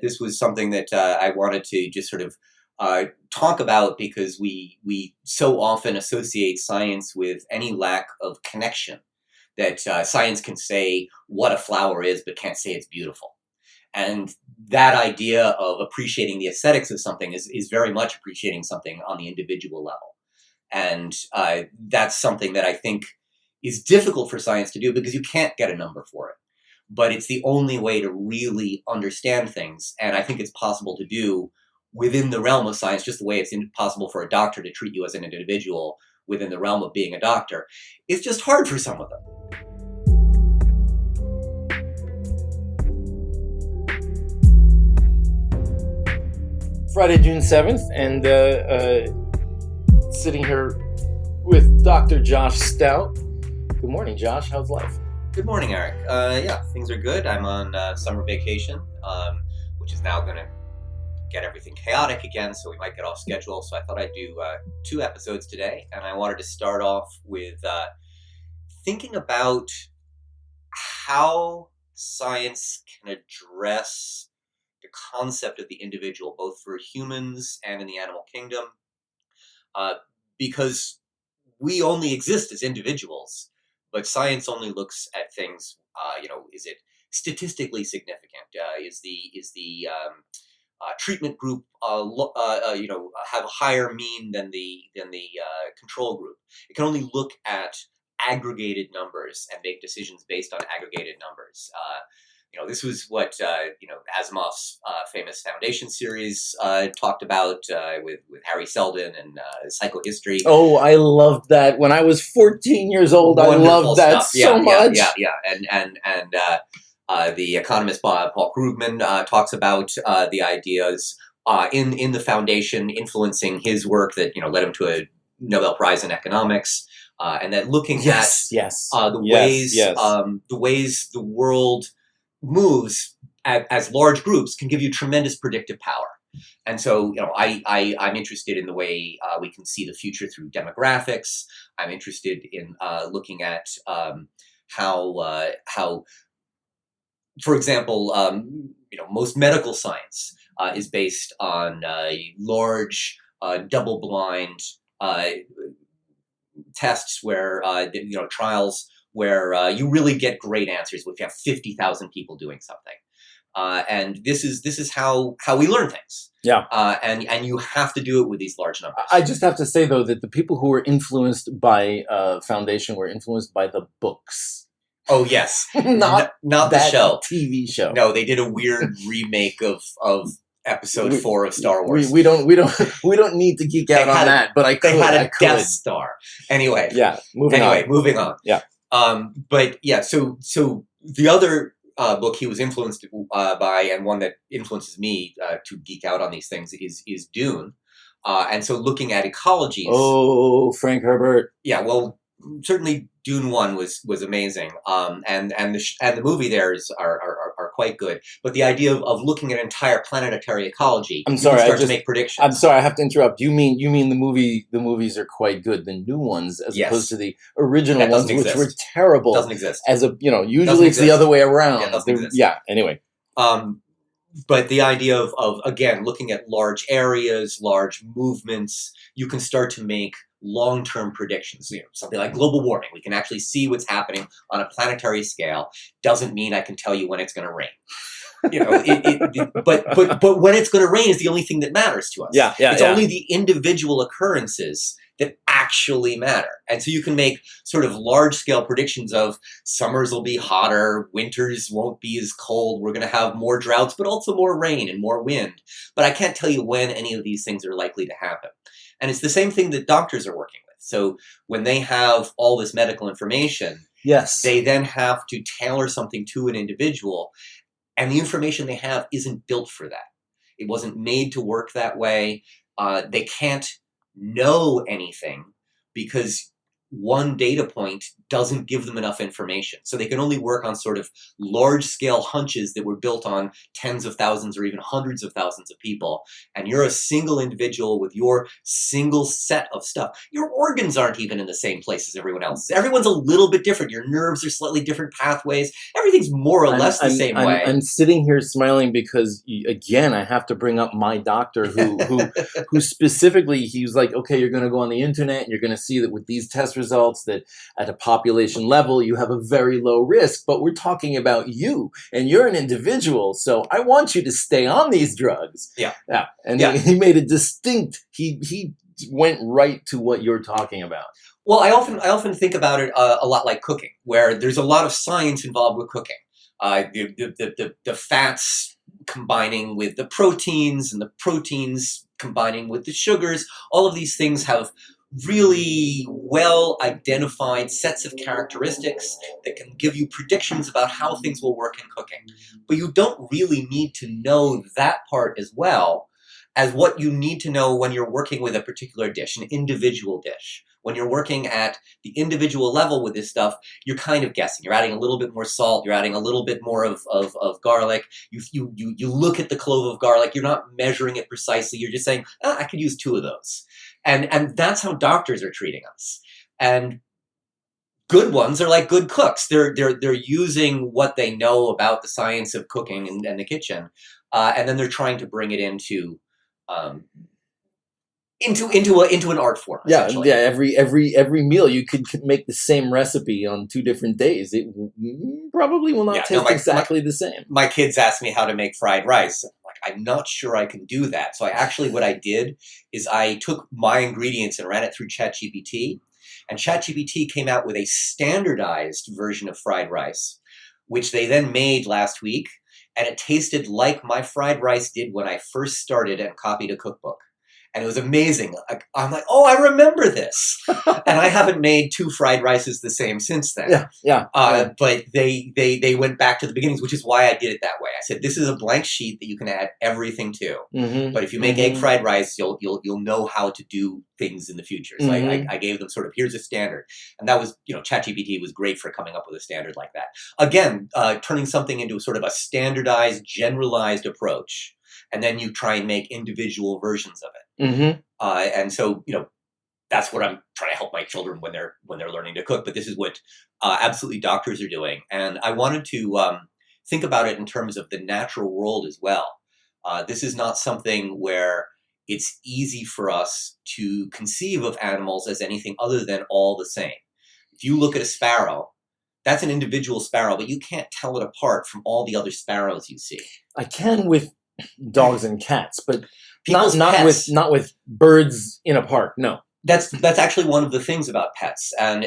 This was something that I wanted to just sort of talk about because we so often associate science with any lack of connection. That science can say what a flower is, but can't say it's beautiful. And that idea of appreciating the aesthetics of something is very much appreciating something on the individual level. And that's something that I think is difficult for science to do because you can't get a number for it. But it's the only way to really understand things. And I think it's possible to do within the realm of science, just the way it's impossible for a doctor to treat you as an individual within the realm of being a doctor. It's just hard for some of them. Friday, June 7th, and sitting here with Dr. Josh Stout. Good morning, Josh. How's life? Good morning, Eric. Yeah, things are good. I'm on summer vacation, which is now going to get everything chaotic again, so we might get off schedule. So I thought I'd do 2 episodes today, and I wanted to start off with thinking about how science can address the concept of the individual, both for humans and in the animal kingdom, because we only exist as individuals, but science only looks at things. Is it statistically significant? Is the treatment group have a higher mean than the control group? It can only look at aggregated numbers and make decisions based on aggregated numbers. This was what Asimov's famous Foundation series talked about with Harry Seldon and psychohistory. Oh, I loved that. When I was 14 years old, Wonderful I loved that stuff. so much. And the economist Paul Krugman talks about the ideas in the Foundation influencing his work that led him to a Nobel Prize in economics, and that looking at the ways the world moves as large groups can give you tremendous predictive power. And so, I'm interested in the way we can see the future through demographics. I'm interested in looking at how, for example, most medical science is based on large, double-blind tests where trials where you really get great answers if you have 50,000 people doing something. And this is how we learn things. Yeah. And you have to do it with these large numbers. I just have to say, though, that the people who were influenced by Foundation were influenced by the books. Oh, yes. not the show. TV show. No, they did a weird remake of Episode 4 of Star Wars. We don't need to geek out on that, but I could. They had a Death Star. Anyway. Yeah. Moving on. Yeah. But yeah, so the other book he was influenced by, and one that influences me to geek out on these things, is Dune. And so looking at ecologies. Oh, Frank Herbert. Yeah, well, certainly Dune 1 was amazing. And the movie there are quite good. But the idea of looking at entire planetary ecology, I'm sorry, to make predictions. I'm sorry, I have to interrupt. You mean the movies are quite good, the new ones, as opposed to the original ones, which were terrible. Doesn't exist. Usually it's the other way around. Yeah, doesn't exist. Yeah, anyway. But the idea of again looking at large areas, large movements, you can start to make long-term predictions. Something like global warming. We can actually see what's happening on a planetary scale. Doesn't mean I can tell you when it's going to rain. But when it's going to rain is the only thing that matters to us. It's only the individual occurrences that actually matter. And so you can make sort of large-scale predictions of summers will be hotter, winters won't be as cold, we're going to have more droughts, but also more rain and more wind. But I can't tell you when any of these things are likely to happen. And it's the same thing that doctors are working with. So when they have all this medical information, they then have to tailor something to an individual, and the information they have isn't built for that. It wasn't made to work that way. They can't know anything because one data point doesn't give them enough information. So they can only work on sort of large-scale hunches that were built on tens of thousands or even hundreds of thousands of people. And you're a single individual with your single set of stuff. Your organs aren't even in the same place as everyone else. Everyone's a little bit different. Your nerves are slightly different pathways. Everything's more or less the same way. I'm sitting here smiling because, again, I have to bring up my doctor who specifically, he was like, okay, you're going to go on the internet and you're going to see that with these test results that at a population level, you have a very low risk, but we're talking about you and you're an individual. So I want you to stay on these drugs. Yeah. And he made it distinct. He went right to what you're talking about. Well, I often think about it a lot like cooking, where there's a lot of science involved with cooking. The fats combining with the proteins and the proteins combining with the sugars, all of these things have really well-identified sets of characteristics that can give you predictions about how things will work in cooking. But you don't really need to know that part as well as what you need to know when you're working with a particular dish, an individual dish. When you're working at the individual level with this stuff, you're kind of guessing. You're adding a little bit more salt. You're adding a little bit more of garlic. You look at the clove of garlic. You're not measuring it precisely. You're just saying, I could use 2 of those. And that's how doctors are treating us. And good ones are like good cooks. They're using what they know about the science of cooking and the kitchen, and then they're trying to bring it into an art form. Yeah. Every meal you could make the same recipe on 2 different days. It probably will not taste exactly the same. My kids asked me how to make fried rice. I'm not sure I can do that. So what I did is I took my ingredients and ran it through ChatGPT, and ChatGPT came out with a standardized version of fried rice, which they then made last week, and it tasted like my fried rice did when I first started and copied a cookbook. And it was amazing. I'm like, oh, I remember this. And I haven't made 2 fried rices the same since then. But they went back to the beginnings, which is why I did it that way. I said, this is a blank sheet that you can add everything to. Mm-hmm. But if you make egg fried rice, you'll know how to do things in the future. So I gave them sort of, here's a standard. And that was, ChatGPT was great for coming up with a standard like that. Again, turning something into sort of a standardized, generalized approach. And then you try and make individual versions of it. Mm-hmm. And so, that's what I'm trying to help my children when they're learning to cook. But this is what absolutely doctors are doing. And I wanted to think about it in terms of the natural world as well. This is not something where it's easy for us to conceive of animals as anything other than all the same. If you look at a sparrow, that's an individual sparrow, but you can't tell it apart from all the other sparrows you see. I can with dogs and cats, but not with birds in a park. No, that's actually one of the things about pets, and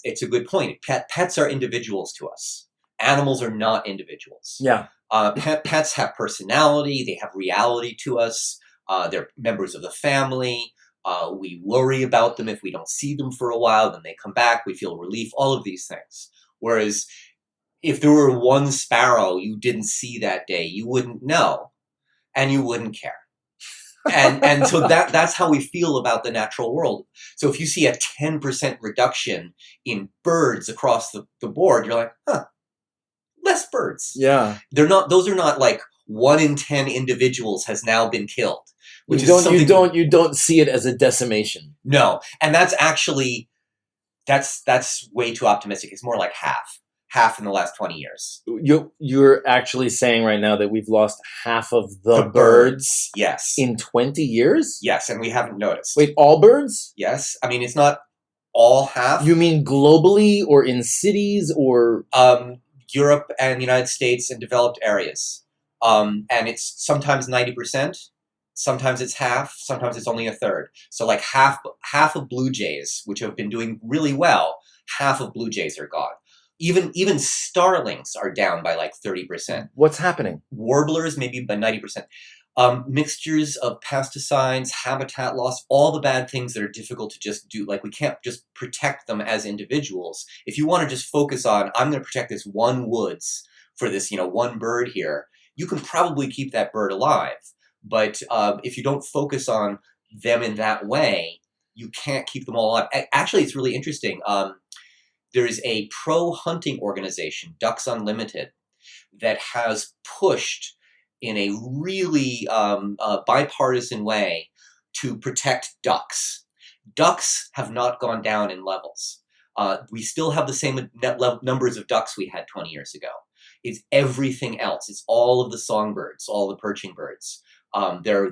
it's a good point. Pets are individuals to us. Animals are not individuals. Yeah, pets have personality. They have reality to us. They're members of the family. We worry about them if we don't see them for a while. Then they come back. We feel relief. All of these things. Whereas if there were one sparrow you didn't see that day, you wouldn't know. And you wouldn't care. And so that's how we feel about the natural world. So if you see a 10% reduction in birds across the board, you're like, less birds. Yeah. Those are not like 1 in 10 individuals has now been killed. You don't see it as a decimation. No. And that's actually, that's way too optimistic. It's more like half in the last 20 years. You're actually saying right now that we've lost half of the birds? Yes. In 20 years? Yes, and we haven't noticed. Wait, all birds? Yes. I mean, it's not all half. You mean globally or in cities or? Europe and the United States and developed areas. And it's sometimes 90%. Sometimes it's half. Sometimes it's only a third. So like half of blue jays, which have been doing really well, half of blue jays are gone. Even starlings are down by like 30%. What's happening? Warblers, maybe by 90%. Mixtures of pesticides, habitat loss, all the bad things that are difficult to just do. Like we can't just protect them as individuals. If you want to just focus on, I'm going to protect this one woods for this, one bird here, you can probably keep that bird alive. But if you don't focus on them in that way, you can't keep them all alive. Actually, it's really interesting. There is a pro-hunting organization, Ducks Unlimited, that has pushed in a really bipartisan way to protect ducks. Ducks have not gone down in levels. We still have the same numbers of ducks we had 20 years ago. It's everything else. It's all of the songbirds, all the perching birds. They're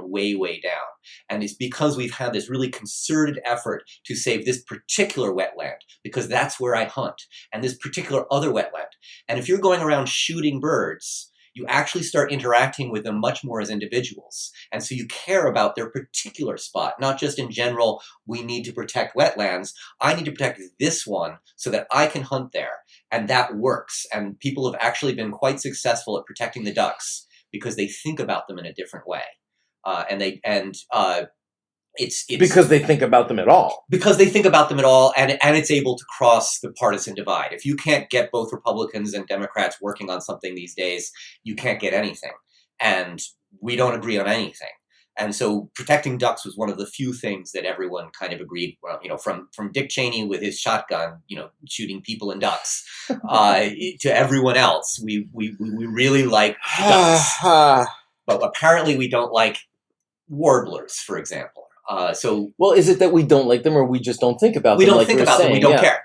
way down, and it's because we've had this really concerted effort to save this particular wetland, because that's where I hunt, and this particular other wetland. And if you're going around shooting birds, you actually start interacting with them much more as individuals, and so you care about their particular spot, not just in general. We need to protect wetlands. I need to protect this one so that I can hunt there, and that works. And people have actually been quite successful at protecting the ducks, because they think about them in a different way, it's because they think about them at all. Because they think about them at all, and it's able to cross the partisan divide. If you can't get both Republicans and Democrats working on something these days, you can't get anything, and we don't agree on anything. And so protecting ducks was one of the few things that everyone kind of agreed. Well, from Dick Cheney with his shotgun, shooting people and ducks, to everyone else, we really like ducks. But apparently we don't like warblers, for example. Well, is it that we don't like them, or we just don't think about them? We don't think about them. We don't care.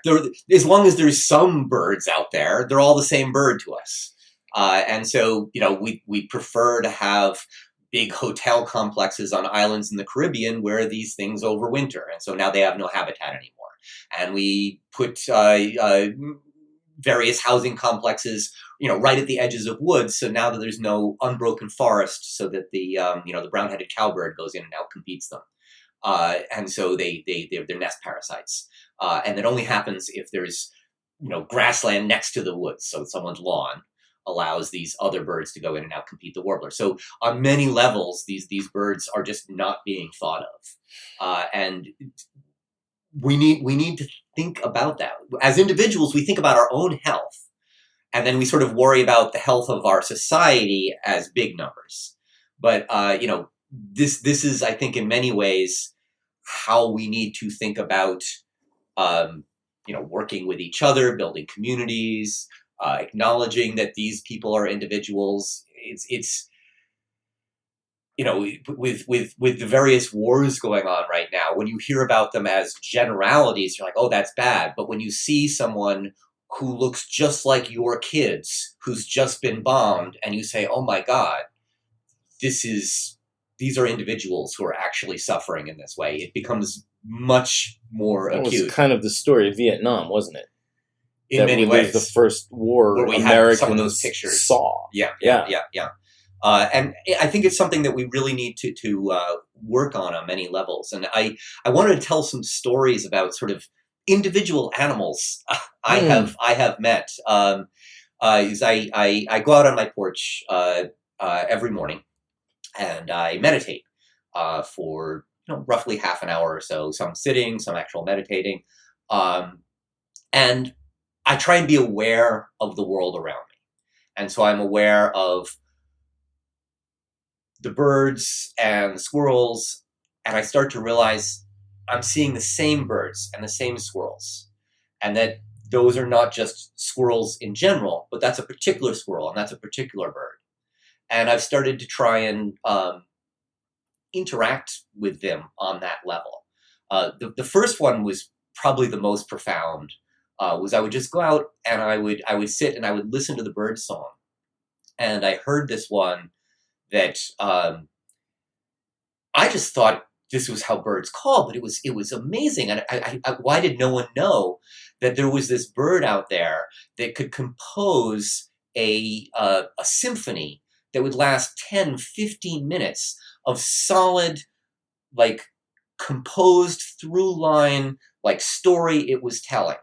As long as there's some birds out there, they're all the same bird to us. And so we prefer to have big hotel complexes on islands in the Caribbean where these things overwinter, and so now they have no habitat anymore. And we put various housing complexes, right at the edges of woods, so now that there's no unbroken forest, so that the brown-headed cowbird goes in and outcompetes them. And so they're nest parasites, and it only happens if there's grassland next to the woods, so someone's lawn allows these other birds to go in and outcompete the warbler. So on many levels, these birds are just not being thought of, and we need to think about that. As individuals, we think about our own health, and then we sort of worry about the health of our society as big numbers. But this is, I think, in many ways how we need to think about working with each other, building communities, acknowledging that these people are individuals. It's with the various wars going on right now, when you hear about them as generalities, you're like, oh, that's bad. But when you see someone who looks just like your kids, who's just been bombed, and you say, oh my God, these are individuals who are actually suffering in this way, it becomes much more acute. It was kind of the story of Vietnam, wasn't it? In many ways, the first war where we Americans had some of those pictures saw. Yeah. And I think it's something that we really need to work on many levels. And I wanted to tell some stories about sort of individual animals I have met. I go out on my porch every morning, and I meditate for roughly half an hour or so. Some sitting, some actual meditating, and I try and be aware of the world around me. And so I'm aware of the birds and the squirrels, and I start to realize I'm seeing the same birds and the same squirrels, and that those are not just squirrels in general, but that's a particular squirrel and that's a particular bird. And I've started to try and interact with them on that level. The first one was probably the most profound. Was I would just go out and I would sit and I would listen to the bird song, and I heard this one that I just thought this was how birds call, but it was amazing. And why did no one know that there was this bird out there that could compose a symphony that would last 10, 15 minutes of solid, like, composed through line, like, story it was telling.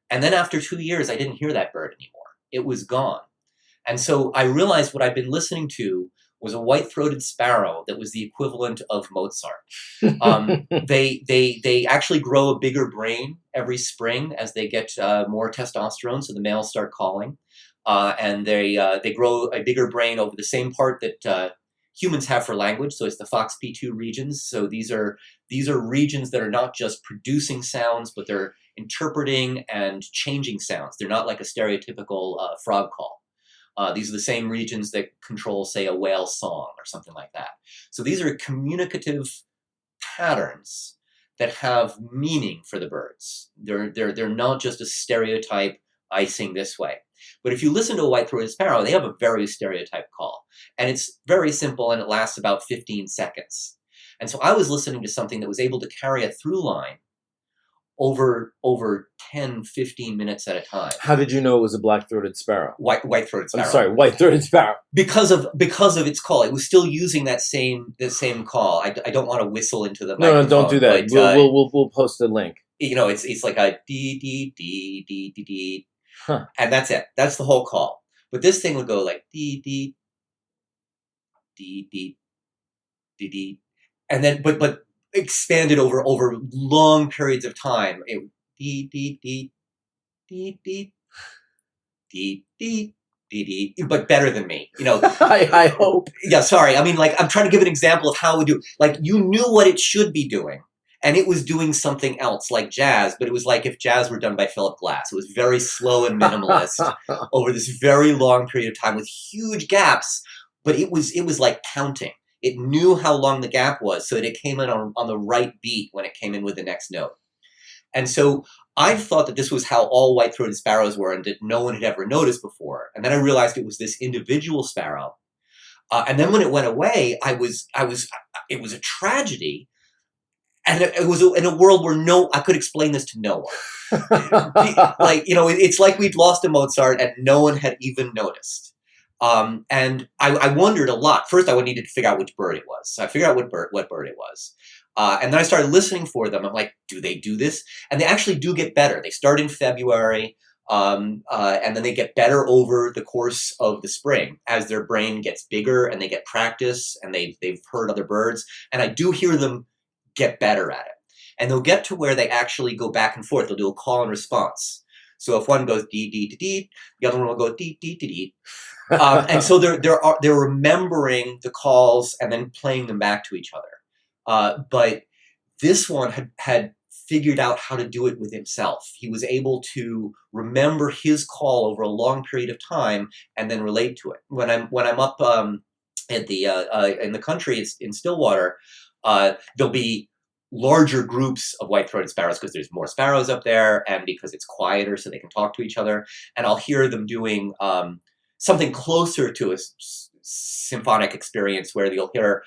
And then after 2 years, I didn't hear that bird anymore. It was gone. And so I realized what I'd been listening to was a white-throated sparrow that was the equivalent of Mozart. They actually grow a bigger brain every spring as they get more testosterone, so the males start calling. And they grow a bigger brain over the same part that humans have for language. So it's the FOXP2 regions. So these are regions that are not just producing sounds, but they're interpreting and changing sounds. They're not like a stereotypical frog call. These are the same regions that control, say, a whale song or something like that. So these are communicative patterns that have meaning for the birds. They're not just a stereotype, I sing this way. But if you listen to a white-throated sparrow, they have a very stereotyped call. And it's very simple, and it lasts about 15 seconds. And so I was listening to something that was able to carry a through line over 10, 15 minutes at a time. How did you know it was a black-throated sparrow? White-throated sparrow. I'm sorry, white-throated sparrow. Because of its call. It was still using the same call. I don't want to whistle into the microphone. No, don't do that. But, we'll post a link. It's like a dee dee dee dee dee dee. Huh. And that's it. That's the whole call. But this thing would go like dee dee dee dee dee dee, and then but expanded over long periods of time. It dee dee dee dee dee dee dee dee dee, but better than me. I hope. Yeah, sorry. I mean, like, I'm trying to give an example of how we do. Like, you knew what it should be doing. And it was doing something else, like jazz, but it was like if jazz were done by Philip Glass. It was very slow and minimalist over this very long period of time with huge gaps, but it was like counting. It knew how long the gap was, so that it came in on the right beat when it came in with the next note. And so I thought that this was how all white-throated sparrows were and that no one had ever noticed before. And then I realized it was this individual sparrow. And then when it went away, it was a tragedy. And it was in a world where I could explain this to no one. It's like we'd lost a Mozart and no one had even noticed. And I wondered a lot. First, I needed to figure out which bird it was. So I figured out what bird it was. And then I started listening for them. I'm like, do they do this? And they actually do get better. They start in February, and then they get better over the course of the spring as their brain gets bigger and they get practice and they've heard other birds. And I do hear them get better at it. And they'll get to where they actually go back and forth. They'll do a call and response. So if one goes dee dee dee dee, the other one will go dee dee dee dee. And so they're remembering the calls and then playing them back to each other. But this one had figured out how to do it with himself. He was able to remember his call over a long period of time and then relate to it. When I'm up at the in the country, it's in Stillwater. There'll be larger groups of white-throated sparrows because there's more sparrows up there and because it's quieter so they can talk to each other. And I'll hear them doing something closer to a symphonic experience where you'll hear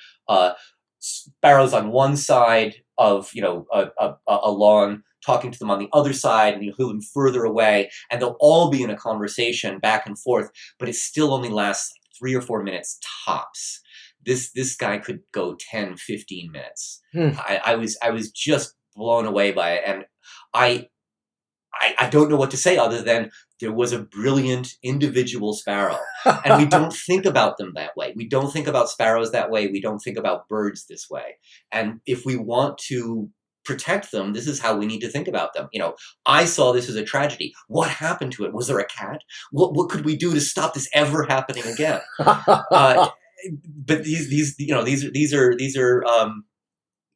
sparrows on one side of a lawn talking to them on the other side, and you'll hear them further away, and they'll all be in a conversation back and forth, but it still only lasts 3 or 4 minutes tops. This guy could go 10, 15 minutes. I was just blown away by it. And I don't know what to say other than there was a brilliant individual sparrow. And we don't think about them that way. We don't think about sparrows that way. We don't think about birds this way. And if we want to protect them, this is how we need to think about them. I saw this as a tragedy. What happened to it? Was there a cat? What could we do to stop this ever happening again? But these are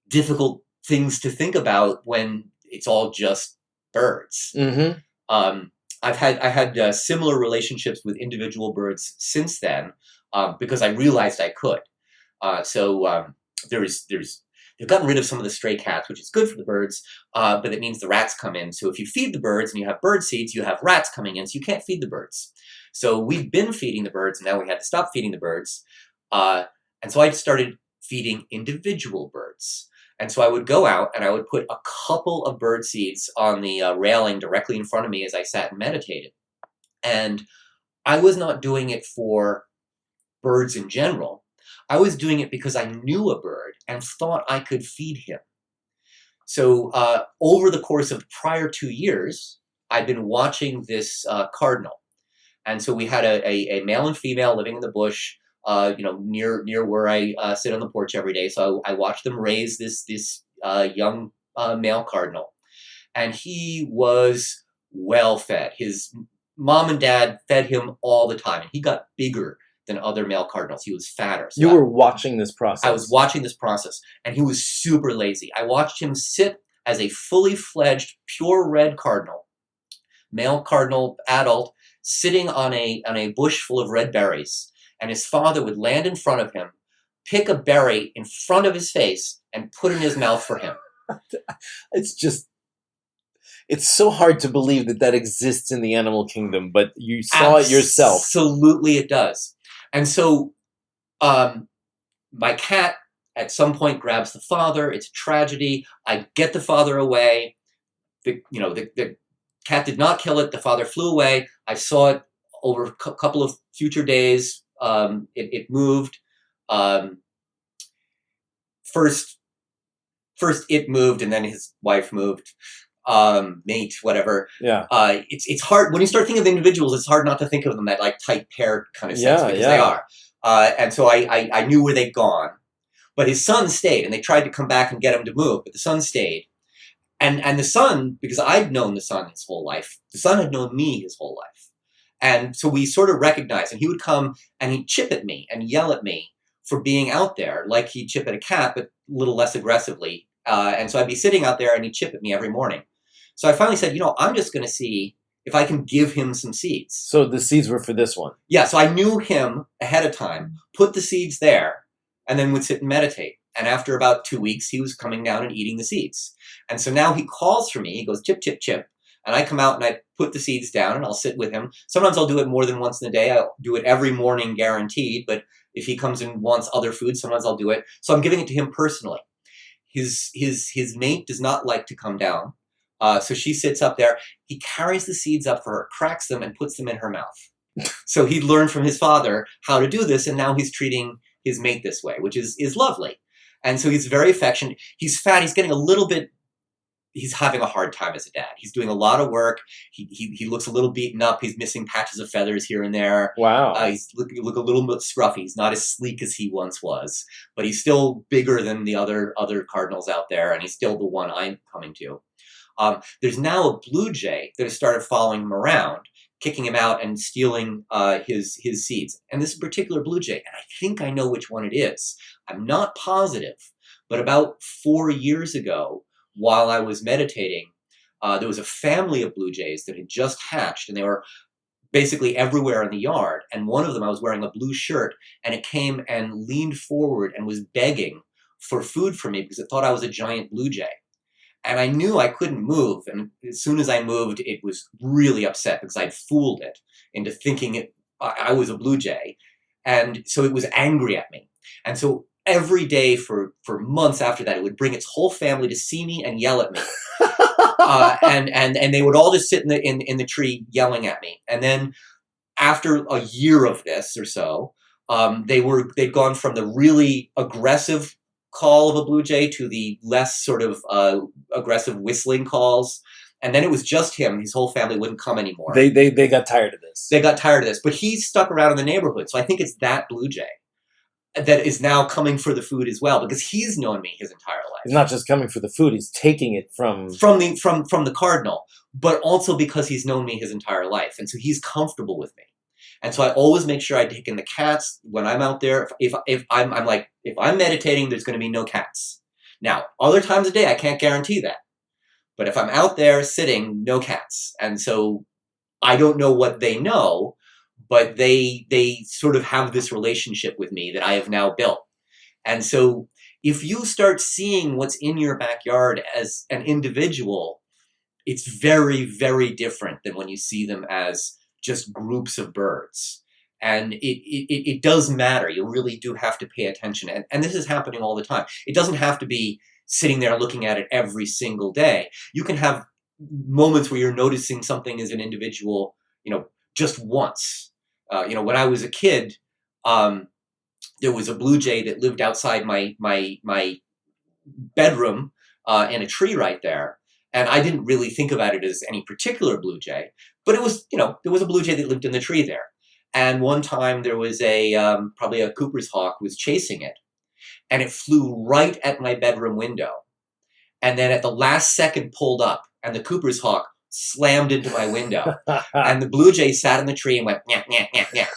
difficult things to think about when it's all just birds. Mm-hmm. I had similar relationships with individual birds since then because I realized I could. They've gotten rid of some of the stray cats, which is good for the birds, but it means the rats come in. So if you feed the birds and you have bird seeds, you have rats coming in, so you can't feed the birds. So we've been feeding the birds, and now we had to stop feeding the birds. And so I started feeding individual birds. And so I would go out and I would put a couple of bird seeds on the railing directly in front of me as I sat and meditated. And I was not doing it for birds in general. I was doing it because I knew a bird and thought I could feed him. So over the course of the prior 2 years, I'd been watching this cardinal. And so we had a male and female living in the bush, near where I sit on the porch every day. So I watched them raise this young male cardinal, and he was well fed. His mom and dad fed him all the time, and he got bigger than other male cardinals. He was fatter. So You were watching this process. I was watching this process, and he was super lazy. I watched him sit as a fully fledged, pure red cardinal, male cardinal, adult, sitting on a bush full of red berries. And his father would land in front of him, pick a berry in front of his face, and put it in his mouth for him. It's so hard to believe that exists in the animal kingdom, but you saw it yourself. Absolutely it does. And so my cat at some point grabs the father. It's a tragedy. I get the father away. The cat did not kill it. The father flew away. I saw it over a couple of future days. It moved. First it moved, and then his wife moved. Mate, whatever. Yeah. It's hard when you start thinking of individuals. It's hard not to think of them that like tight pair kind of sense because they are. And so I knew where they'd gone, but his son stayed, and they tried to come back and get him to move, but the son stayed, and the son, because I'd known the son his whole life, the son had known me his whole life, and so we sort of recognized. And he would come and he'd chip at me and yell at me for being out there, like he'd chip at a cat, but a little less aggressively. And so I'd be sitting out there, and he'd chip at me every morning. So I finally said, I'm just going to see if I can give him some seeds. So the seeds were for this one? Yeah, so I knew him ahead of time, put the seeds there, and then would sit and meditate. And after about 2 weeks, he was coming down and eating the seeds. And so now he calls for me. He goes, chip, chip, chip. And I come out and I put the seeds down, and I'll sit with him. Sometimes I'll do it more than once in a day. I'll do it every morning, guaranteed. But if he comes and wants other food, sometimes I'll do it. So I'm giving it to him personally. His mate does not like to come down. So she sits up there. He carries the seeds up for her, cracks them, and puts them in her mouth. So he learned from his father how to do this, and now he's treating his mate this way, which is lovely. And so he's very affectionate. He's fat. He's getting a little bit, he's having a hard time as a dad. He's doing a lot of work. He looks a little beaten up. He's missing patches of feathers here and there. Wow. He's look a little bit scruffy. He's not as sleek as he once was, but he's still bigger than the other cardinals out there, and he's still the one I'm coming to. There's now a blue jay that has started following him around, kicking him out and stealing his seeds. And this particular blue jay, and I think I know which one it is. I'm not positive, but about 4 years ago, while I was meditating, there was a family of blue jays that had just hatched, and they were basically everywhere in the yard. And one of them, I was wearing a blue shirt, and it came and leaned forward and was begging for food from me because it thought I was a giant blue jay. And I knew I couldn't move. And as soon as I moved, it was really upset because I'd fooled it into thinking I was a blue jay. And so it was angry at me. And so every day for months after that, it would bring its whole family to see me and yell at me. And they would all just sit in the tree yelling at me. And then after a year of this or so, they'd gone from the really aggressive call of a blue jay to the less sort of aggressive whistling calls. And then it was just him. His whole family wouldn't come anymore. They got tired of this. They got tired of this. But he stuck around in the neighborhood. So I think it's that blue jay that is now coming for the food as well, because he's known me his entire life. He's not just coming for the food, he's taking it from the cardinal, but also because he's known me his entire life. And so he's comfortable with me. And so I always make sure I take in the cats when I'm out there. If I'm meditating, there's going to be no cats. Now, other times of day, I can't guarantee that. But if I'm out there sitting, no cats. And so I don't know what they know, but they sort of have this relationship with me that I have now built. And so if you start seeing what's in your backyard as an individual, it's very, very different than when you see them as just groups of birds. And it does matter. You really do have to pay attention. And this is happening all the time. It doesn't have to be sitting there looking at it every single day. You can have moments where you're noticing something as an individual, just once. When I was a kid, there was a blue jay that lived outside my bedroom in a tree right there. And I didn't really think about it as any particular blue jay, but it was, there was a blue jay that lived in the tree there. And one time there was probably a Cooper's hawk was chasing it, and it flew right at my bedroom window. And then at the last second pulled up, and the Cooper's hawk slammed into my window. And the blue jay sat in the tree and went, nyah, nyah, nyah, nyah.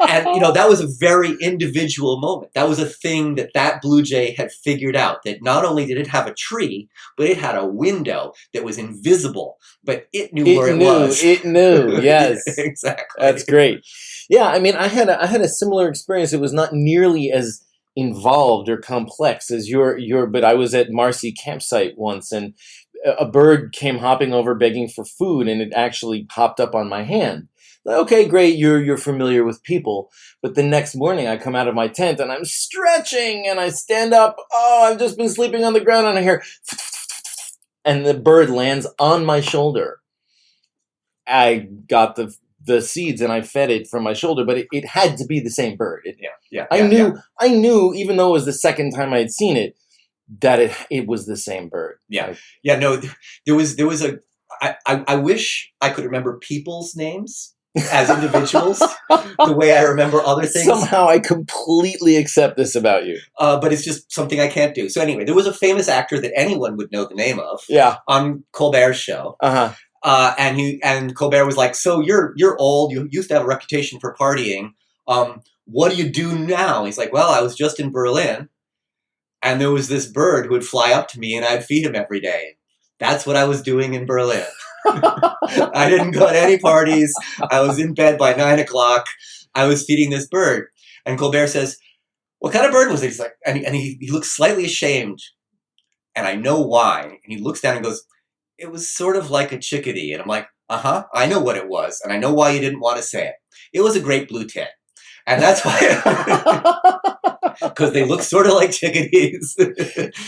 And, that was a very individual moment. That was a thing that blue jay had figured out, that not only did it have a tree, but it had a window that was invisible, but it knew where it was. It knew, yes. Exactly. That's great. Yeah, I mean, I had a similar experience. It was not nearly as involved or complex as your, but I was at Marcy campsite once, and a bird came hopping over begging for food, and it actually hopped up on my hand. Okay, great, you're familiar with people. But the next morning I come out of my tent and I'm stretching and I stand up. Oh, I've just been sleeping on the ground and I hear, and the bird lands on my shoulder. I got the seeds and I fed it from my shoulder, but it had to be the same bird. I knew, even though it was the second time I had seen it, that it was the same bird. No, there was a. I wish I could remember people's names as individuals the way I remember other things. Somehow I completely accept this about you. But it's just something I can't do. So anyway, there was a famous actor that anyone would know the name of. Yeah. On Colbert's show. And Colbert was like, "So you're old. You used to have a reputation for partying. What do you do now?" He's like, "Well, I was just in Berlin, and there was this bird who would fly up to me, and I'd feed him every day. That's what I was doing in Berlin. I didn't go to any parties. I was in bed by 9 o'clock. I was feeding this bird." And Colbert says, "What kind of bird was it?" He's like, and he looks slightly ashamed, and I know why. And he looks down and goes, "It was sort of like a chickadee." And I'm like, I know what it was, and I know why you didn't want to say it. It was a great blue tit. And that's why, because they look sort of like chickadees.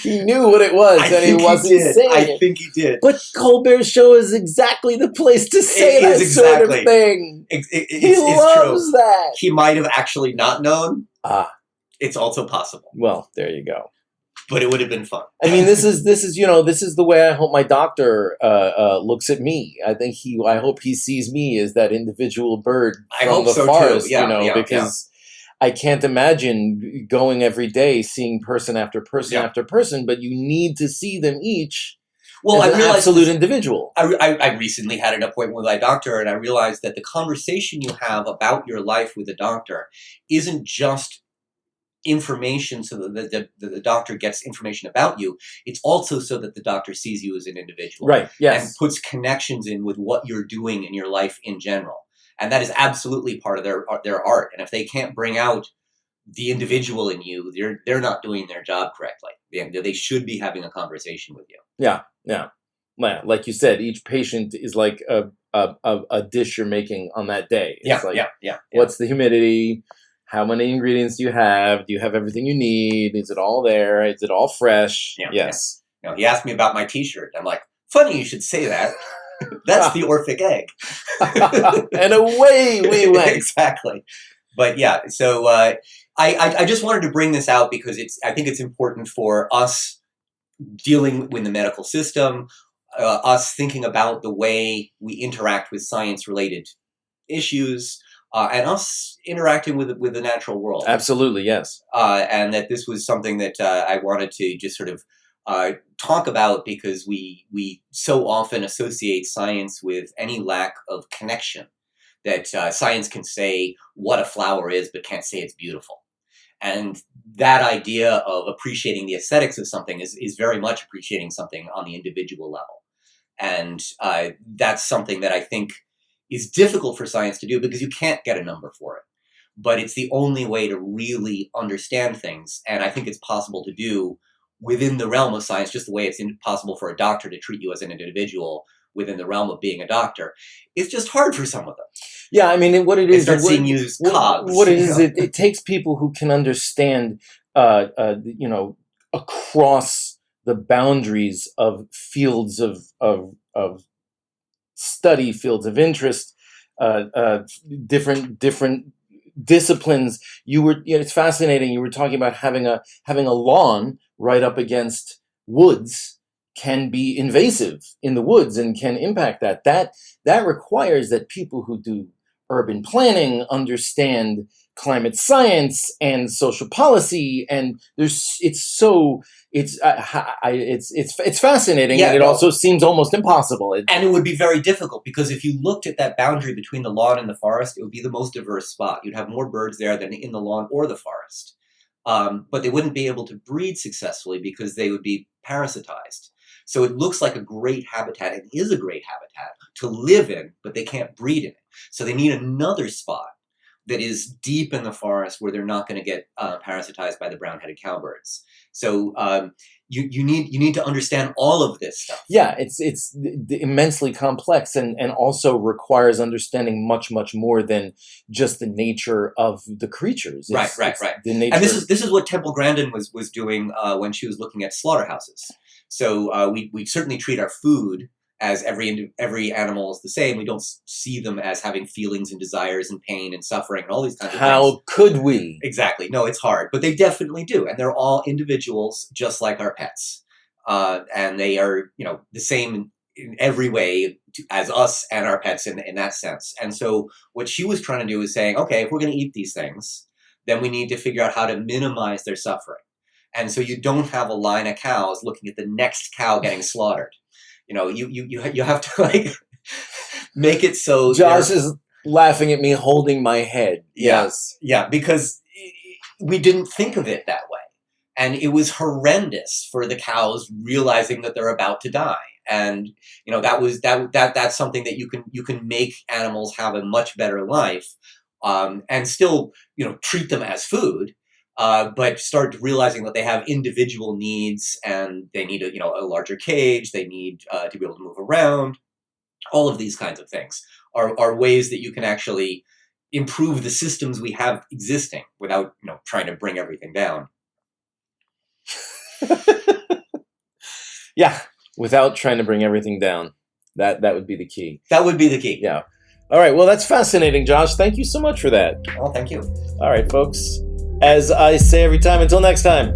He knew what it was, and he wasn't saying it. I think he did. But Colbert's show is exactly the place to say that sort of thing. He loves that. He might have actually not known. It's also possible. Well, there you go. But it would have been fun. I mean, this is the way I hope my doctor looks at me. I hope he sees me as that individual bird from the forest. Too. Because I can't imagine going every day seeing person after person after person. But you need to see them each. Well, as an absolute individual. I recently had an appointment with my doctor, and I realized that the conversation you have about your life with the doctor isn't just information so that the doctor gets information about you. It's also so that the doctor sees you as an individual. Right, yes. And puts connections in with what you're doing in your life in general. And that is absolutely part of their art. And if they can't bring out the individual in you, they're not doing their job correctly. They should be having a conversation with you. Yeah. Like you said, each patient is like a dish you're making on that day. It's what's the humidity? How many ingredients do you have? Do you have everything you need? Is it all there? Is it all fresh? Yes. Yeah. He asked me about my T-shirt. I'm like, funny you should say that. That's the Orphic egg. And away we went. Exactly. But yeah, so I just wanted to bring this out because I think it's important for us dealing with the medical system, us thinking about the way we interact with science-related issues, and us interacting with the natural world. Absolutely, yes. And that this was something that I wanted to just sort of talk about because we so often associate science with any lack of connection. That science can say what a flower is, but can't say it's beautiful. And that idea of appreciating the aesthetics of something is very much appreciating something on the individual level. And that's something that I think is difficult for science to do because you can't get a number for it. But it's the only way to really understand things. And I think it's possible to do within the realm of science, just the way it's impossible for a doctor to treat you as an individual within the realm of being a doctor. It's just hard for some of them. Yeah, I mean, what it is... They start seeing you as cogs. What it is, it takes people who can understand, across the boundaries of fields of study, fields of interest, different disciplines. It's fascinating. You were talking about having a lawn right up against woods can be invasive in the woods and can impact that. That requires that people who do urban planning understand climate science and social policy, and it's fascinating, Yeah, and it no. also seems almost impossible. And it would be very difficult, because if you looked at that boundary between the lawn and the forest, it would be the most diverse spot. You'd have more birds there than in the lawn or the forest. But they wouldn't be able to breed successfully because they would be parasitized. So it looks like a great habitat. It is a great habitat to live in, but they can't breed in it. So they need another spot that is deep in the forest where they're not going to get parasitized by the brown-headed cowbirds. So you need to understand all of this stuff. Yeah, it's immensely complex, and also requires understanding much more than just the nature of the creatures. Right. The nature. And this is what Temple Grandin was doing when she was looking at slaughterhouses. So we certainly treat our food as every animal is the same. We don't see them as having feelings and desires and pain and suffering and all these kinds of things. How could we? Exactly. No, it's hard. But they definitely do. And they're all individuals just like our pets. And they are, the same in every way as us and our pets in that sense. And so what she was trying to do is saying, okay, if we're going to eat these things, then we need to figure out how to minimize their suffering. And so you don't have a line of cows looking at the next cow getting slaughtered. You have to make it so. Josh is laughing at me, holding my head. Yes. Yeah, because we didn't think of it that way. And it was horrendous for the cows realizing that they're about to die. And, that's something that you can make animals have a much better life, and still, treat them as food. But start realizing that they have individual needs, and they need a larger cage. They need to be able to move around. All of these kinds of things are ways that you can actually improve the systems we have existing without trying to bring everything down. Yeah, without trying to bring everything down. That would be the key. That would be the key. Yeah. All right. Well, that's fascinating, Josh. Thank you so much for that. Well, thank you. All right, folks. As I say every time, until next time.